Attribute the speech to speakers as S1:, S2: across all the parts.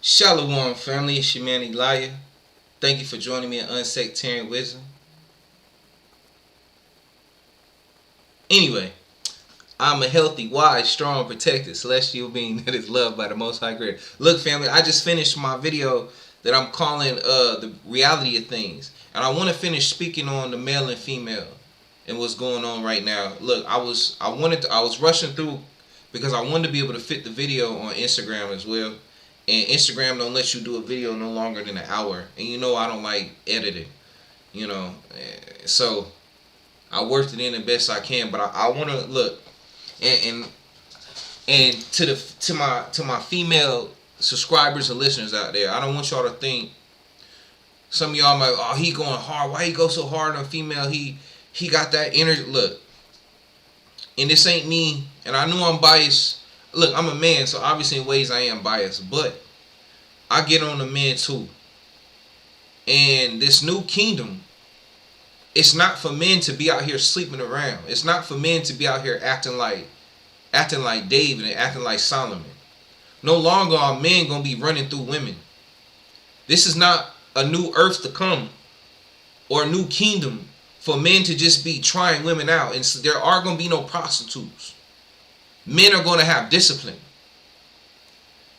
S1: Shalom, family. It's your man Elijah. Thank you for joining me in Unsectarian Wisdom. Anyway, I'm a healthy, wise, strong, protected, celestial being that is loved by the Most High Creator. Look, family, I just finished my video that I'm calling the reality of things, and I want to finish speaking on the male and female and what's going on right now. Look, I was rushing through because I wanted to be able to fit the video on Instagram as well. And Instagram don't let you do a video no longer than an hour. And you know I don't like editing, you know. So I worked it in the best I can. But I want to look and to my female subscribers and listeners out there. I don't want y'all to think some of y'all might, oh, he going hard. Why he go so hard on female? He got that energy. Look, and this ain't me. And I know I'm biased. Look, I'm a man, so obviously in ways I am biased, but I get on the men too. And this new kingdom, it's not for men to be out here sleeping around. It's not for men to be out here acting like David and acting like Solomon. No longer are men gonna be running through women. This is not a new earth to come or a new kingdom for men to just be trying women out. And so there are gonna be no prostitutes. Men are going to have discipline.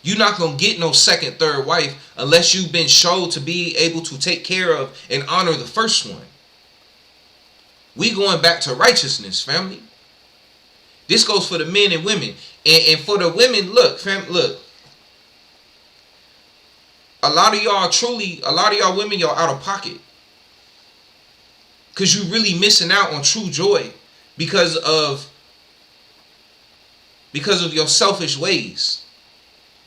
S1: You're not going to get no second, third wife unless you've been shown to be able to take care of and honor the first one. We going back to righteousness, family. This goes for the men and women. And for the women, look, look. A lot of y'all women, y'all out of pocket. Because you really missing out on true joy because of your selfish ways.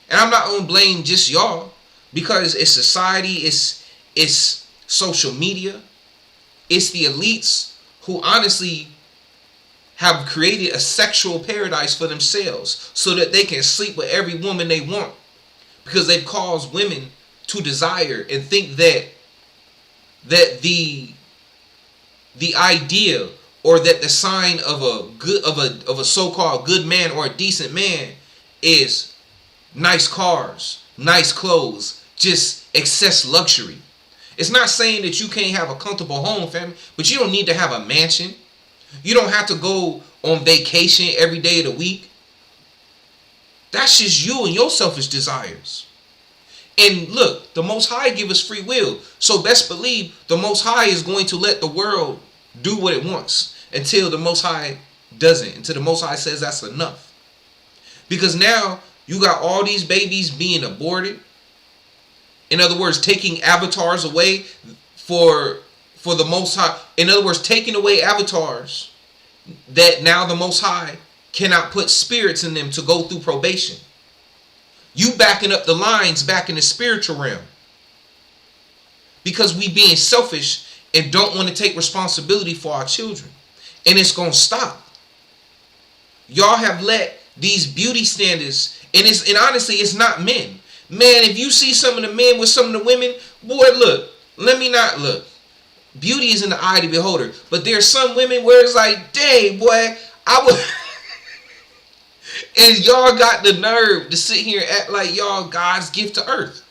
S1: And I'm not gonna blame just y'all, because it's society, it's social media, it's the elites who honestly have created a sexual paradise for themselves so that they can sleep with every woman they want, because they've caused women to desire and think that the idea or that the sign of a so-called good man or a decent man is nice cars, nice clothes, just excess luxury. It's not saying that you can't have a comfortable home, family, but you don't need to have a mansion. You don't have to go on vacation every day of the week. That's just you and your selfish desires. And look, the Most High give us free will. So best believe the Most High is going to let the world do what it wants. Until the Most High doesn't. Until the Most High says that's enough. Because now you got all these babies being aborted. In other words, taking avatars away for the Most High. In other words, taking away avatars that now the Most High cannot put spirits in them to go through probation. You backing up the lines back in the spiritual realm. Because we being selfish and don't want to take responsibility for our children. And it's going to stop. Y'all have let these beauty standards, and honestly, it's not men. Man, if you see some of the men with some of the women, boy, look, beauty is in the eye of the beholder. But there's some women where it's like, dang, boy, I would. And y'all got the nerve to sit here and act like y'all God's gift to earth.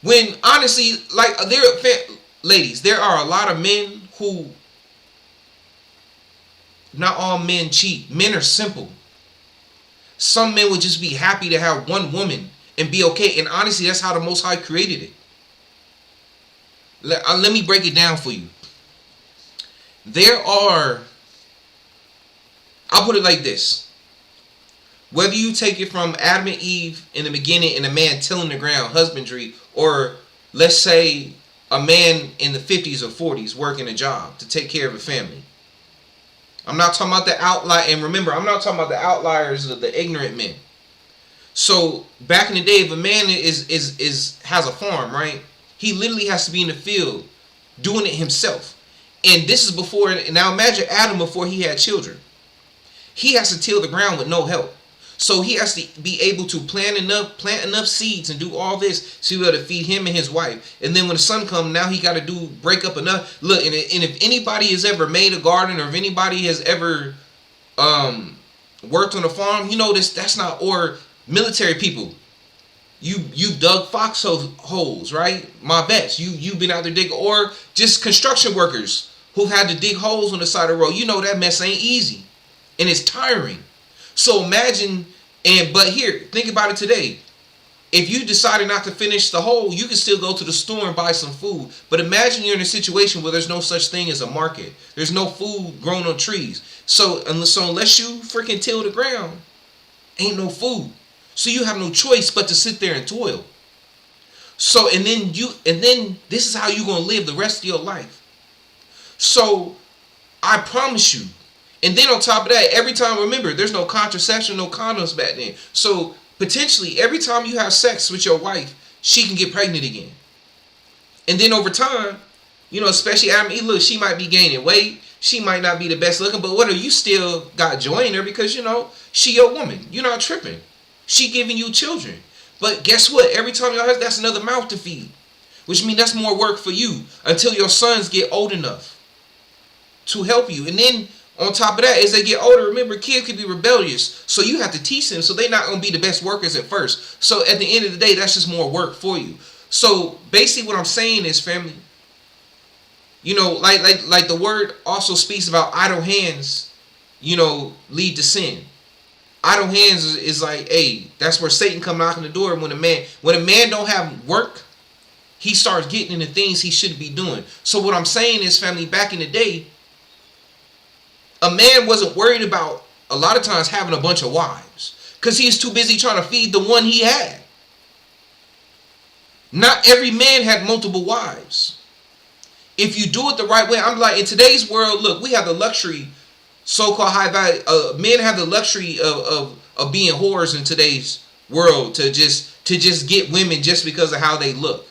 S1: When honestly, like, ladies, there are a lot of men who, not all men cheat. Men are simple. Some men would just be happy to have one woman and be okay. And honestly, that's how the Most High created it. Let me break it down for you. I'll put it like this. Whether you take it from Adam and Eve in the beginning and a man tilling the ground, husbandry, or let's say a man in the 50s or 40s working a job to take care of a family. I'm not talking about the outlier. And remember, I'm not talking about the outliers of the ignorant men. So back in the day, if a man has a farm, right? He literally has to be in the field doing it himself. And this is before, now imagine Adam before he had children. He has to till the ground with no help. So he has to be able to plant enough seeds and do all this to be able to feed him and his wife. And then when the sun comes, now he got to break up enough. Look, and if anybody has ever made a garden, or if anybody has ever worked on a farm, you know that's not, or Military people, you dug holes, right? My bets. You've been out there digging, or just construction workers who've had to dig holes on the side of the road. You know that mess ain't easy, and it's tiring. So imagine, but here, think about it today. If you decided not to finish the hole, you can still go to the store and buy some food. But imagine you're in a situation where there's no such thing as a market. There's no food grown on trees. So unless you freaking till the ground, ain't no food. So you have no choice but to sit there and toil. So and then this is how you're gonna live the rest of your life. So I promise you. And then on top of that, every time, remember, there's no contraception, no condoms back then. So potentially, every time you have sex with your wife, she can get pregnant again. And then over time, especially Adam E, look, she might be gaining weight. She might not be the best looking, but whatever, you still got joy in her because, she your woman. You're not tripping. She giving you children. But guess what? Every time y'all have, that's another mouth to feed. Which means that's more work for you until your sons get old enough to help you. And then on top of that, as they get older, remember, kids can be rebellious. So you have to teach them. So they're not going to be the best workers at first. So at the end of the day, that's just more work for you. So basically what I'm saying is, family, like the word also speaks about idle hands, lead to sin. Idle hands is like, hey, that's where Satan come knocking the door. When a man don't have work, he starts getting into things he shouldn't be doing. So what I'm saying is, family, back in the day, a man wasn't worried about, a lot of times, having a bunch of wives. Because he was too busy trying to feed the one he had. Not every man had multiple wives. If you do it the right way, I'm like, in today's world, look, we have the luxury, so-called high value, men have the luxury of being whores in today's world to just get women just because of how they look.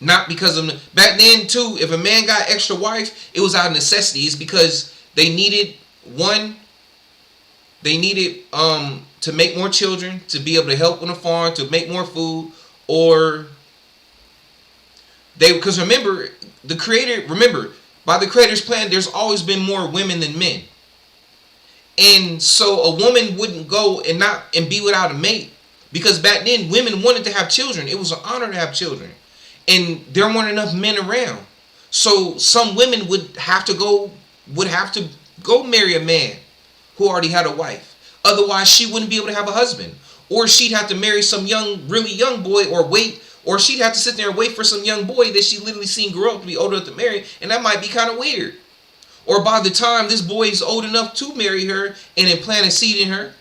S1: Not because of, back then too, if a man got extra wife, it was out of necessity. It's because they needed to make more children, to be able to help on the farm, to make more food, or because remember, by the Creator's plan, there's always been more women than men. And so a woman wouldn't go and be without a mate, because back then women wanted to have children. It was an honor to have children. And there weren't enough men around. So some women would have to go marry a man who already had a wife. Otherwise, she wouldn't be able to have a husband. Or she'd have to marry some really young boy, or she'd have to sit there and wait for some young boy that she literally seen grow up to be old enough to marry. And that might be kind of weird. Or by the time this boy is old enough to marry her and implant a seed in her,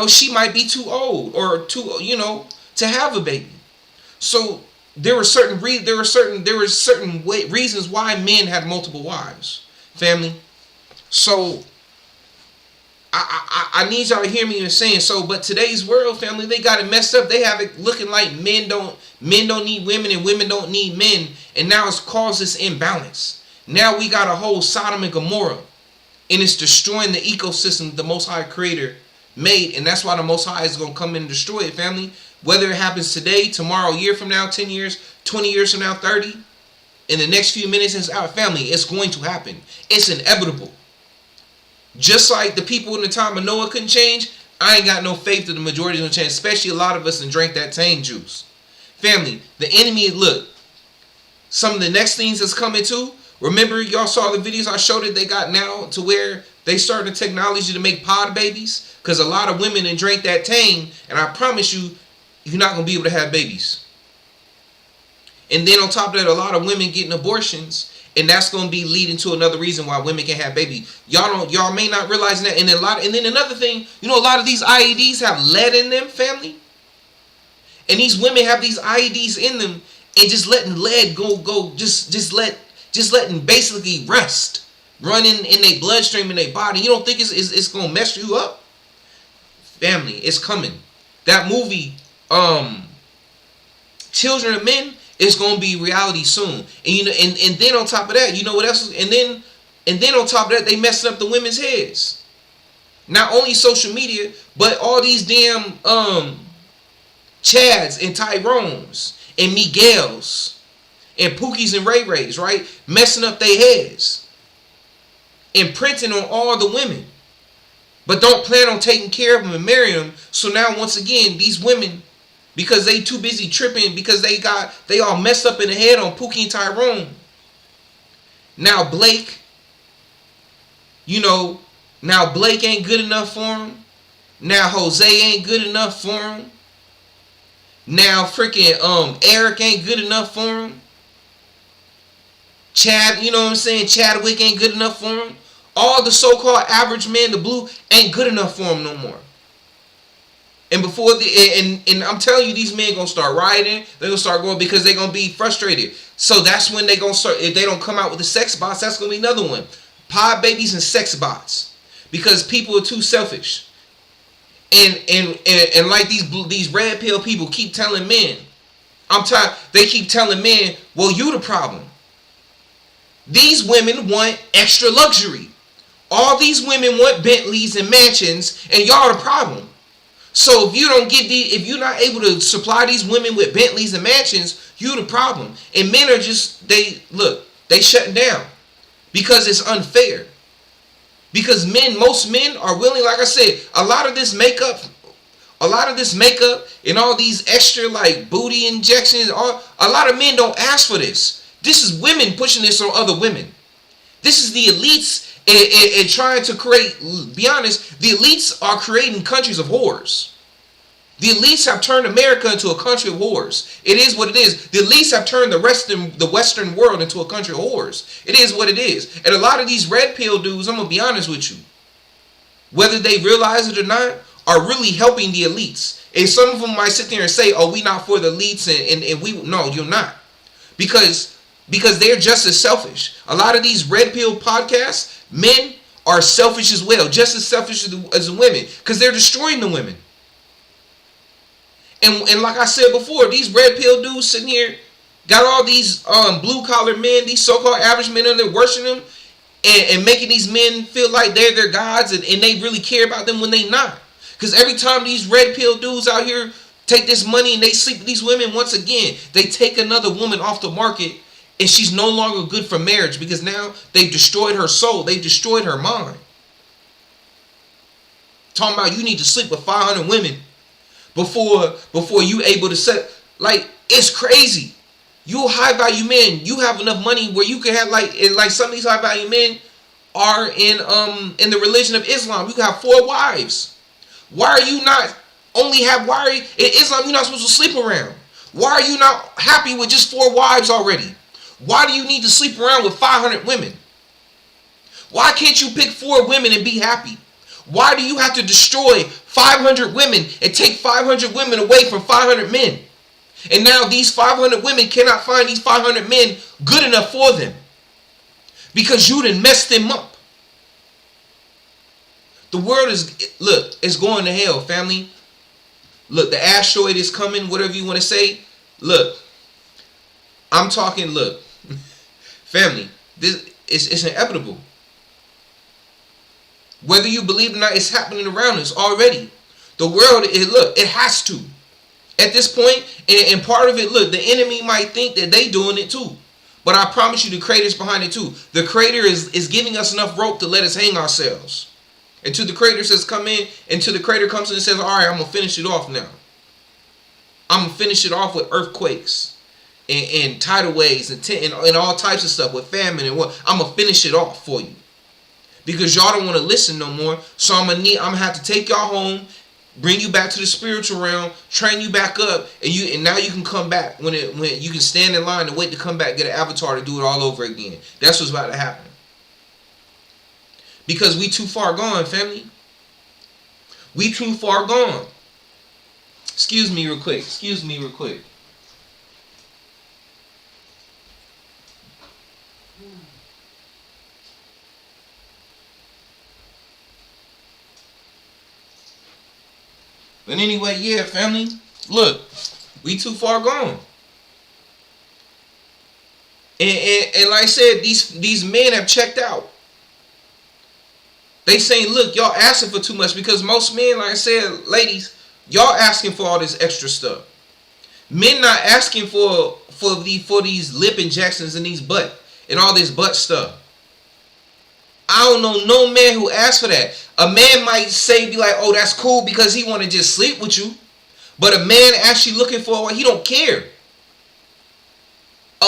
S1: she might be too old or to have a baby. So there were certain reasons why men had multiple wives, family. So I need y'all to hear me in saying so. But today's world, family, they got it messed up. They have it looking like men don't need women and women don't need men, and now it's caused this imbalance. Now we got a whole Sodom and Gomorrah, and it's destroying the ecosystem the Most High Creator made, and that's why the Most High is gonna come in and destroy it, family. Whether it happens today, tomorrow, a year from now, 10 years, 20 years from now, 30, in the next few minutes, it's our family. It's going to happen. It's inevitable. Just like the people in the time of Noah couldn't change, I ain't got no faith that the majority is going to change, especially a lot of us that drank that tang juice. Family, the enemy, look, some of the next things that's coming too, remember y'all saw the videos I showed it, they got now to where they started the technology to make pod babies, because a lot of women that drank that tang, and I promise you, you're not going to be able to have babies. And then on top of that, a lot of women getting abortions, and that's going to be leading to another reason why women can't have babies. Y'all may not realize that. And then another thing, a lot of these IEDs have lead in them, family. And these women have these IEDs in them, and just letting lead go, just letting basically rest, running in their bloodstream in their body. You don't think it's going to mess you up? Family, it's coming. That movie, Children of Men, is gonna be reality soon. And then on top of that, what else? And then on top of that, they messing up the women's heads. Not only social media, but all these damn Chads and Tyrones and Miguels and Pookies and Ray Rays, right? Messing up their heads, imprinting on all the women. but don't plan on taking care of them and marrying them. So now once again, these women, because they too busy tripping, because they all messed up in the head on Pookie and Tyrone. Now Blake, now Blake ain't good enough for him. Now Jose ain't good enough for him. Now freaking Eric ain't good enough for him. Chad, you know what I'm saying? Chadwick ain't good enough for him. All the so-called average men, the blue, ain't good enough for him no more. And and I'm telling you, these men gonna start rioting. They're gonna start going because they're gonna be frustrated. So that's when they gonna start. If they don't come out with the sex bots, that's gonna be another one. Pod babies and sex bots, because people are too selfish. And like these red pill people keep telling men, they keep telling men, well, you the problem. These women want extra luxury. All these women want Bentleys and mansions, and y'all the problem. So if you're not able to supply these women with Bentleys and mansions, you the problem. And men are just, they shutting down because it's unfair. Because most men are willing, like I said, a lot of this makeup and all these extra like booty injections, a lot of men don't ask for this. This is women pushing this on other women. This is the elites and trying to create, be honest, the elites are creating countries of whores. The elites have turned America into a country of whores. It is what it is. The elites have turned the Western world into a country of whores. It is what it is. And a lot of these red pill dudes, I'm going to be honest with you, whether they realize it or not, are really helping the elites. And some of them might sit there and say, oh, we not for the elites, and we, no, you're not. Because they're just as selfish. A lot of these red pill podcasts, men are selfish as well, just as selfish as the women, because they're destroying the women. And like I said before, these red pill dudes sitting here got all these blue collar men, these so-called average men, and they're worshiping them and making these men feel like they're their gods, and they really care about them when they not. Because every time these red pill dudes out here take this money and they sleep with these women, once again, they take another woman off the market, and she's no longer good for marriage because now they've destroyed her soul. They've destroyed her mind. Talking about you need to sleep with 500 women before you able to set, like, it's crazy. You high value men, you have enough money where you can have like some of these high value men are in the religion of Islam. You can have 4 wives. Why are you not in Islam you're not supposed to sleep around? Why are you not happy with just 4 wives already? Why do you need to sleep around with 500 women? Why can't you pick 4 women and be happy? Why do you have to destroy 500 women and take 500 women away from 500 men? And now these 500 women cannot find these 500 men good enough for them. Because you done messed them up. The world it's going to hell, family. Look, the asteroid is coming, whatever you want to say. Look, I'm talking, family, this it's inevitable. Whether you believe it or not, it's happening around us already. The world, it has to. At this point, and part of it, the enemy might think that they doing it too. But I promise you the creator's behind it too. The creator is giving us enough rope to let us hang ourselves. Until the creator says come in, until the creator comes in and says, all right, I'm going to finish it off now. I'm going to finish it off with earthquakes and tidal waves and all types of stuff with famine and what. I'm going to finish it off for you. Because y'all don't want to listen no more. So I'm gonna have to take y'all home, bring you back to the spiritual realm, train you back up, and now you can come back when you can stand in line and wait to come back, get an avatar to do it all over again. That's what's about to happen. Because we too far gone, family. We too far gone. Excuse me real quick. But anyway, yeah, family, look, we too far gone. And like I said, these men have checked out. They saying, look, y'all asking for too much, because most men, like I said, ladies, y'all asking for all this extra stuff. Men not asking for these lip injections and these butt and all this butt stuff. I don't know no man who asks for that. A man might say, be like, oh, that's cool because he want to just sleep with you. But a man actually looking for what he don't care.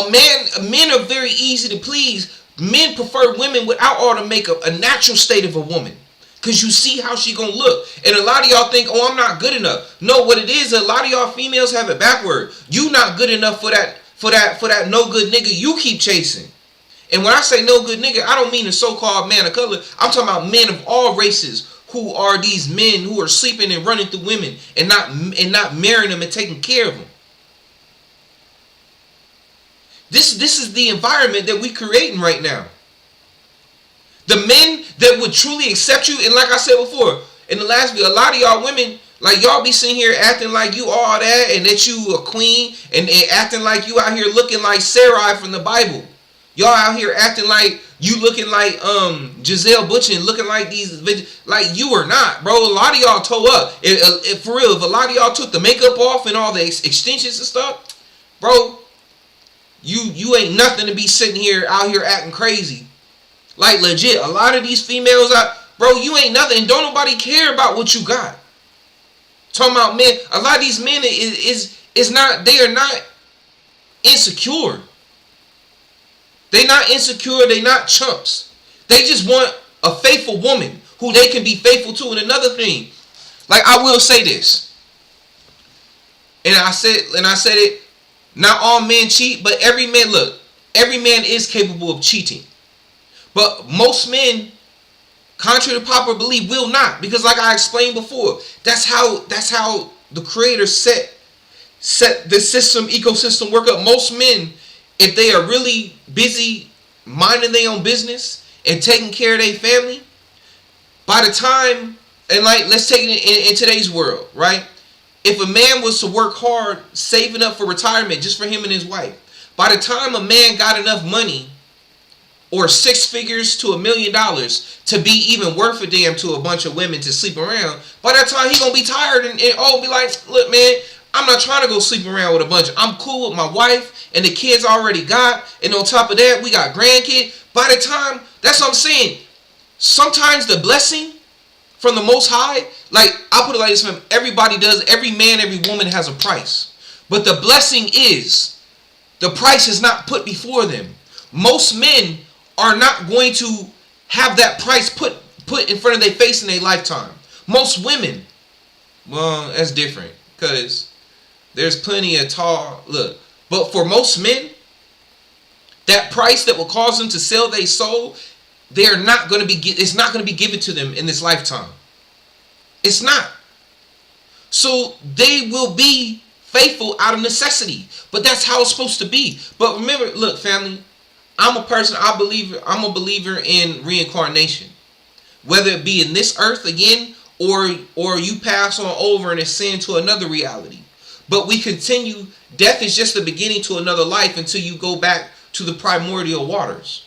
S1: Men are very easy to please. Men prefer women without all the makeup, a natural state of a woman. Because you see how she gonna look. And a lot of y'all think, oh, I'm not good enough. No, what it is, a lot of y'all females have it backward. You not good enough for that no good nigga you keep chasing. And when I say no good nigga, I don't mean a so-called man of color. I'm talking about men of all races who are these men who are sleeping and running through women and not marrying them and taking care of them. This is the environment that we creating right now. The men that would truly accept you, and like I said before, in the last video, a lot of y'all women, like y'all be sitting here acting like you all that and that you a queen and acting like you out here looking like Sarai from the Bible. Y'all out here acting like you looking like Giselle Bundchen, looking like these, like you are not, bro. A lot of y'all toe up. For real, if a lot of y'all took the makeup off and all the extensions and stuff, bro, you ain't nothing to be sitting here out here acting crazy. Like legit, a lot of these females out, bro, you ain't nothing. And don't nobody care about what you got. Talking about men, a lot of these men is not, they are not insecure. They not insecure, they not chumps. They just want a faithful woman who they can be faithful to. And another thing, like I will say this, and I said it, not all men cheat, but every man, look, every man is capable of cheating. But most men, contrary to popular belief, will not. Because like I explained before, that's how the creator set the ecosystem work up. Most men, if they are really busy minding their own business and taking care of their family, by the time, and like let's take it in today's world, right? If a man was to work hard saving up for retirement just for him and his wife, by the time a man got enough money or six figures to $1 million to be even worth a damn to a bunch of women to sleep around, by that time he gonna be tired and be like, look man, I'm not trying to go sleep around with a bunch. I'm cool with my wife and the kids I already got, and on top of that we got grandkids. By the time, that's what I'm saying, sometimes the blessing from the Most High, like I'll put it like this, man, everybody does, every man, every woman has a price, but the blessing is, the price is not put before them. Most men are not going to have that price put in front of their face in their lifetime. Most women, well, that's different, because there's plenty of tall, look, but for most men, that price that will cause them to sell their soul, they're not going to be, it's not going to be given to them in this lifetime. It's not. So they will be faithful out of necessity, but that's how it's supposed to be. But remember, look, family, I'm a believer in reincarnation, whether it be in this earth again, or you pass on over and ascend to another reality. But we continue, death is just the beginning to another life until you go back to the primordial waters.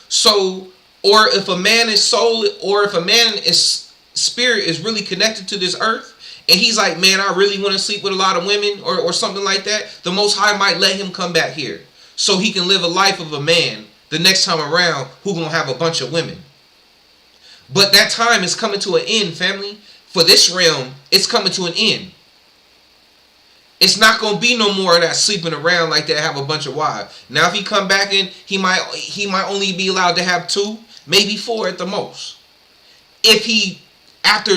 S1: So, or if a man is soul, or if a man is spirit is really connected to this earth, and he's like, man, I really want to sleep with a lot of women, or something like that, the Most High might let him come back here, so he can live a life of a man the next time around who gonna have a bunch of women. But that time is coming to an end, family. For this realm, it's coming to an end. It's not gonna be no more of that sleeping around like that, have a bunch of wives. Now if he come back in, he might only be allowed to have 2, maybe 4 at the most. If he, after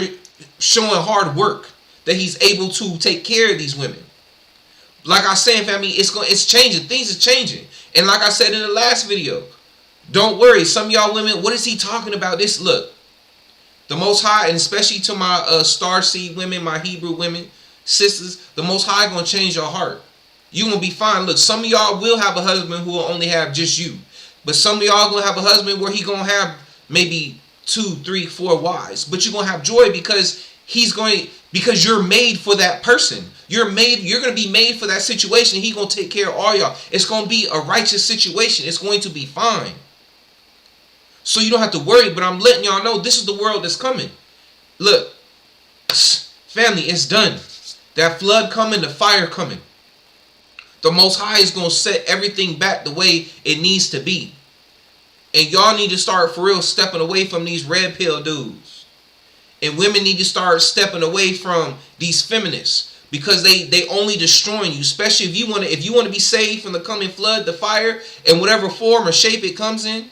S1: showing hard work, that he's able to take care of these women. Like I said, family, it's changing. Things are changing. And like I said in the last video, don't worry. Some of y'all women, what is he talking about? This, look, the Most High, and especially to my star seed women, my Hebrew women, sisters, the Most High gonna change your heart. You gonna be fine. Look, some of y'all will have a husband who will only have just you, but some of y'all gonna have a husband where he gonna have maybe 2, 3, 4 wives. But you're gonna have joy because because you're made for that person. You're gonna be made for that situation. He gonna take care of all y'all. It's gonna be a righteous situation. It's going to be fine. So you don't have to worry. But I'm letting y'all know this is the world that's coming. Look, family, it's done. That flood coming, the fire coming. The Most High is gonna set everything back the way it needs to be. And y'all need to start for real stepping away from these red pill dudes. And women need to start stepping away from these feminists, because they only destroying you. Especially if you want to be saved from the coming flood, the fire, in whatever form or shape it comes in.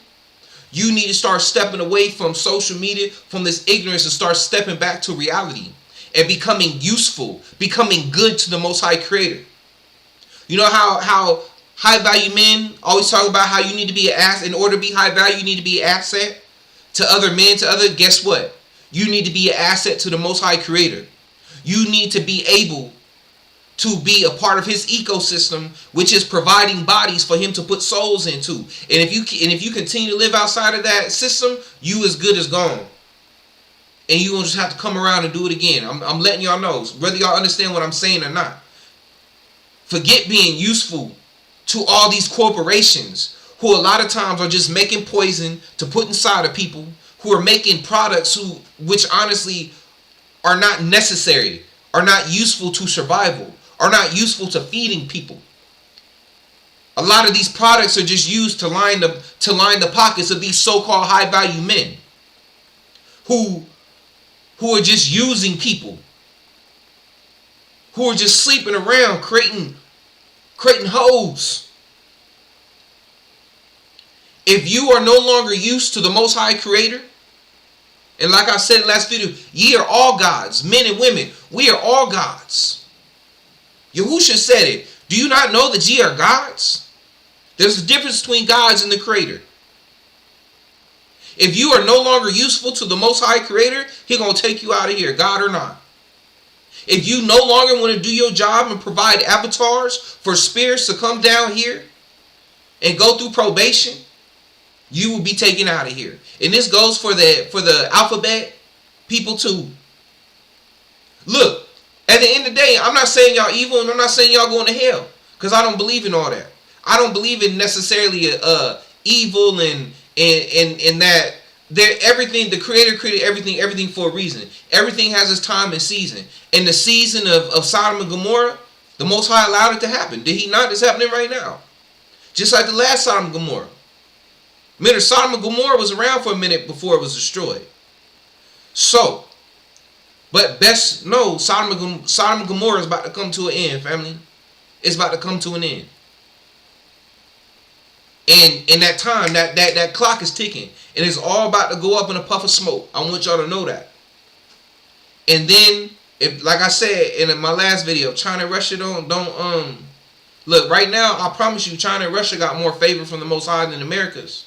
S1: You need to start stepping away from social media, from this ignorance, and start stepping back to reality and becoming useful, becoming good to the Most High Creator. You know how high value men always talk about how you need to be an asset. In order to be high value, you need to be an asset to other men, guess what? You need to be an asset to the Most High Creator. You need to be able to be a part of His ecosystem, which is providing bodies for Him to put souls into. And if you continue to live outside of that system, you as good as gone. And you gonna just have to come around and do it again. I'm letting y'all know, whether y'all understand what I'm saying or not. Forget being useful to all these corporations who a lot of times are just making poison to put inside of people, who are making products which honestly are not necessary, are not useful to survival, are not useful to feeding people. A lot of these products are just used to line the pockets of these so-called high value men who are just using people, who are just sleeping around creating hoes. If you are no longer used to the Most High Creator, and like I said in the last video, ye are all gods, men and women. We are all gods. Yahusha said it. Do you not know that ye are gods? There's a difference between gods and the Creator. If you are no longer useful to the Most High Creator, He gonna take you out of here, God or not. If you no longer want to do your job and provide avatars for spirits to come down here and go through probation, you will be taken out of here. And this goes for the alphabet people too. Look, at the end of the day, I'm not saying y'all evil, and I'm not saying y'all going to hell, because I don't believe in all that. I don't believe in necessarily evil and that everything, the Creator created everything for a reason. Everything has its time and season. In the season of Sodom and Gomorrah, the Most High allowed it to happen. Did He not? It's happening right now. Just like the last Sodom and Gomorrah. Sodom and Gomorrah was around for a minute before it was destroyed. So, but best know, Sodom and Gomorrah is about to come to an end, family. It's about to come to an end. And in that time, that clock is ticking. And it's all about to go up in a puff of smoke. I want y'all to know that. And then, if, like I said in my last video, China and Russia don't look, right now, I promise you, China and Russia got more favor from the Most High than America's.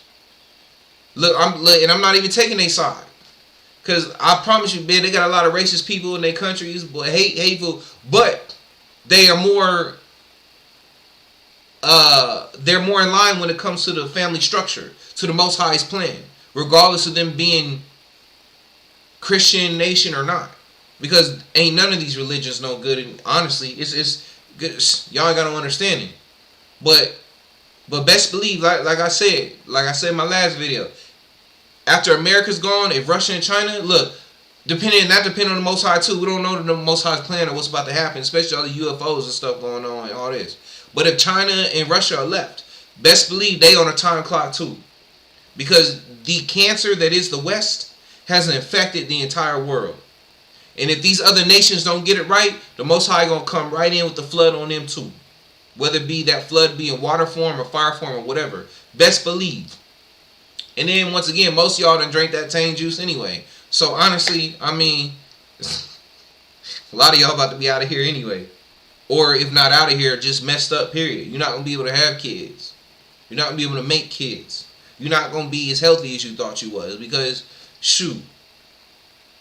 S1: Look, I'm not even taking their side. Because I promise you, man, they got a lot of racist people in their countries, but hateful. But they are more, they're more in line when it comes to the family structure, to the Most High's plan, regardless of them being Christian nation or not. Because ain't none of these religions no good. And honestly, it's good. Y'all ain't got no understanding. But best believe, like I said in my last video, after America's gone, if Russia and China, look, depending on the Most High too. We don't know the Most High's plan or what's about to happen, especially all the UFOs and stuff going on and all this. But if China and Russia are left, best believe they on a time clock too. Because the cancer that is the West has infected the entire world. And if these other nations don't get it right, the Most High gonna come right in with the flood on them too. Whether it be that flood be in water form or fire form or whatever. Best believe. And then once again, most of y'all done drank that Tang juice anyway. So honestly, I mean, a lot of y'all about to be out of here anyway. Or if not out of here, just messed up, period. You're not going to be able to have kids. You're not going to be able to make kids. You're not going to be as healthy as you thought you was. Because, shoot.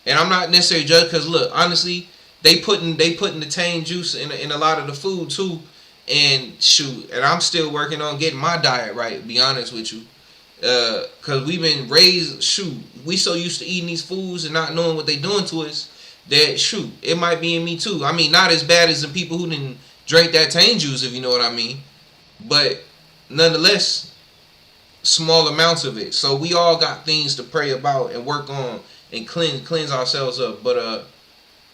S1: And I'm not necessarily judging, because look, honestly, they putting the Tang juice in a lot of the food too. And shoot, and I'm still working on getting my diet right, to be honest with you. Because we've been raised, shoot, we so used to eating these foods and not knowing what they doing to us that, shoot, it might be in me too. I mean, not as bad as the people who didn't drink that Tang juice, if you know what I mean. But nonetheless, small amounts of it. So we all got things to pray about and work on and cleanse ourselves up. But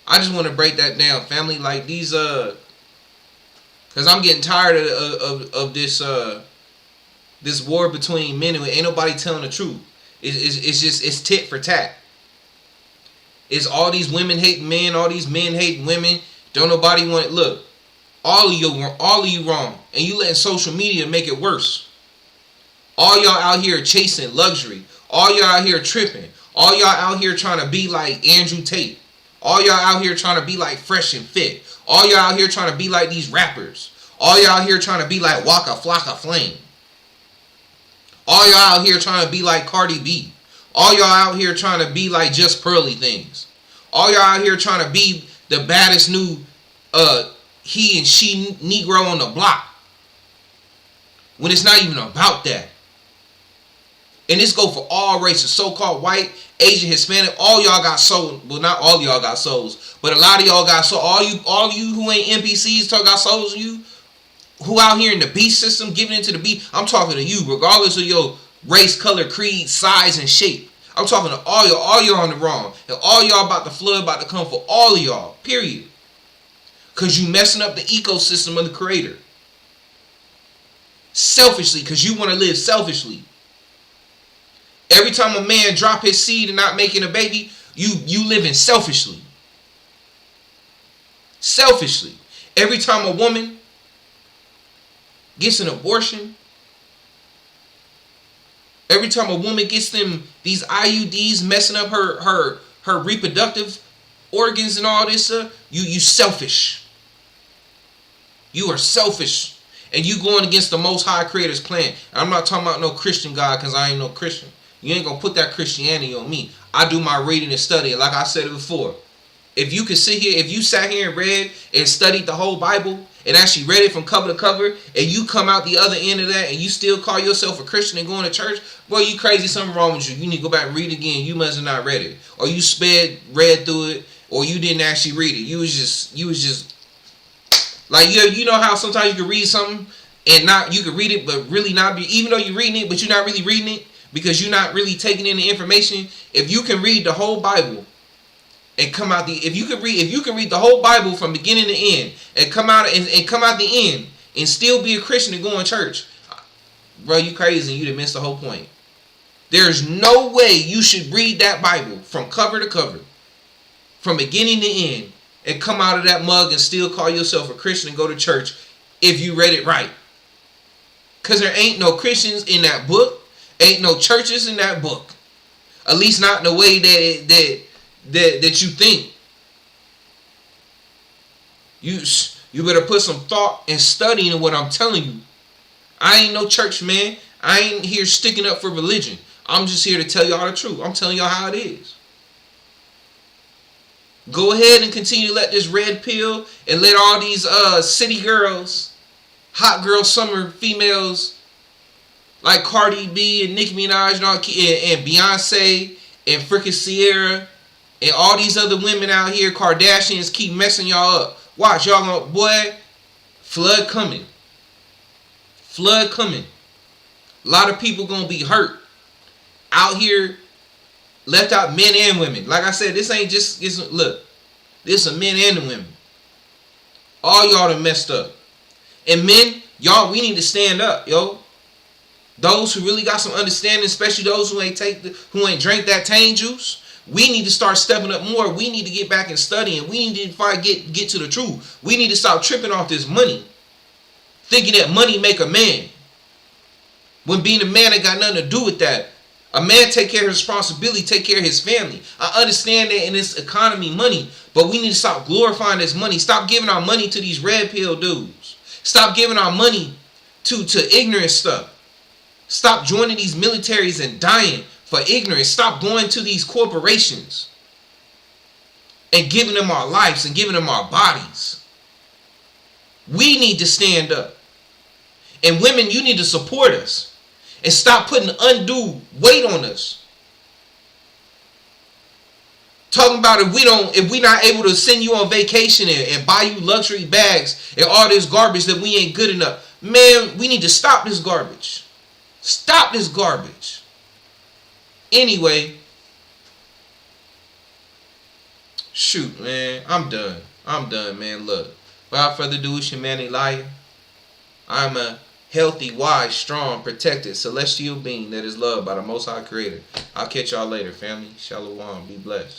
S1: I just want to break that down, family. Like these, because I'm getting tired of this this war between men and ain't nobody telling the truth. It's tit for tat. It's all these women hating men, all these men hating women. Don't nobody want it. Look, all of you wrong, and you letting social media make it worse. All y'all out here chasing luxury. All y'all out here tripping. All y'all out here trying to be like Andrew Tate. All y'all out here trying to be like Fresh and Fit. All y'all out here trying to be like these rappers. All y'all out here trying to be like Waka Flocka Flame. All y'all out here trying to be like Cardi B. All y'all out here trying to be like Just Pearly Things. All y'all out here trying to be the baddest new he and she Negro on the block. When it's not even about that. And this go for all races, so-called white, Asian, Hispanic. All y'all got souls. Well, not all y'all got souls, but a lot of y'all got souls. All you who ain't NPCs got souls. You who out here in the beast system, giving into the beast. I'm talking to you, regardless of your race, color, creed, size, and shape. I'm talking to all y'all. All y'all on the wrong, and all y'all about the flood about to come for all of y'all. Period. Cause you messing up the ecosystem of the Creator. Selfishly, cause you want to live selfishly. Every time a man drop his seed and not making a baby, you living selfishly. Selfishly. Every time a woman gets an abortion, every time a woman gets these IUDs messing up her reproductive organs and all this stuff, you selfish. You are selfish. And you going against the Most High Creator's plan. I'm not talking about no Christian God, because I ain't no Christian. You ain't going to put that Christianity on me. I do my reading and study. Like I said it before. If you could sit here, if you sat here and read and studied the whole Bible and actually read it from cover to cover, and you come out the other end of that and you still call yourself a Christian and going to church, boy, you crazy. Something wrong with you. You need to go back and read it again. You must have not read it. Or you read through it, or you didn't actually read it. You was just like, you know how sometimes you can read something and you can read it but really not be, even though you're reading it, but you're not really reading it because you're not really taking in the information. If you can read the whole Bible and come out if you can read the whole Bible from beginning to end and come out the end and still be a Christian and go in church, bro, you crazy. You done missed the whole point. There's no way you should read that Bible from cover to cover, from beginning to end, and come out of that mug and still call yourself a Christian and go to church if you read it right. Because there ain't no Christians in that book. Ain't no churches in that book. At least not in the way that you think. You better put some thought and study in what I'm telling you. I ain't no church man. I ain't here sticking up for religion. I'm just here to tell y'all the truth. I'm telling y'all how it is. Go ahead and continue to let this red pill and let all these city girls, hot girl summer females like Cardi B and Nicki Minaj and Beyonce and freaking Sierra and all these other women out here, Kardashians, keep messing y'all up. Watch, y'all gonna, boy, flood coming. Flood coming. A lot of people gonna be hurt out here, left out, men and women. Like I said, this ain't just, look, this is men and the women. All y'all done messed up. And men, y'all, we need to stand up, yo. Those who really got some understanding, especially those who ain't drank that Tang juice, we need to start stepping up more. We need to get back and studying. We need to get to the truth. We need to stop tripping off this money, thinking that money make a man. When being a man ain't got nothing to do with that. A man take care of his responsibility, take care of his family. I understand that in this economy, money, but we need to stop glorifying this money. Stop giving our money to these red pill dudes. Stop giving our money to ignorant stuff. Stop joining these militaries and dying for ignorance. Stop going to these corporations and giving them our lives and giving them our bodies. We need to stand up. And women, you need to support us and stop putting undue weight on us. Talking about if we not able to send you on vacation and buy you luxury bags and all this garbage that we ain't good enough. Man, we need to stop this garbage. Stop this garbage. Anyway, shoot, man, I'm done, man. Look, without further ado, it's your man Elijah. I'm healthy, wise, strong, protected, celestial being that is loved by the Most High Creator. I'll catch y'all later, family. Shalom. Be blessed.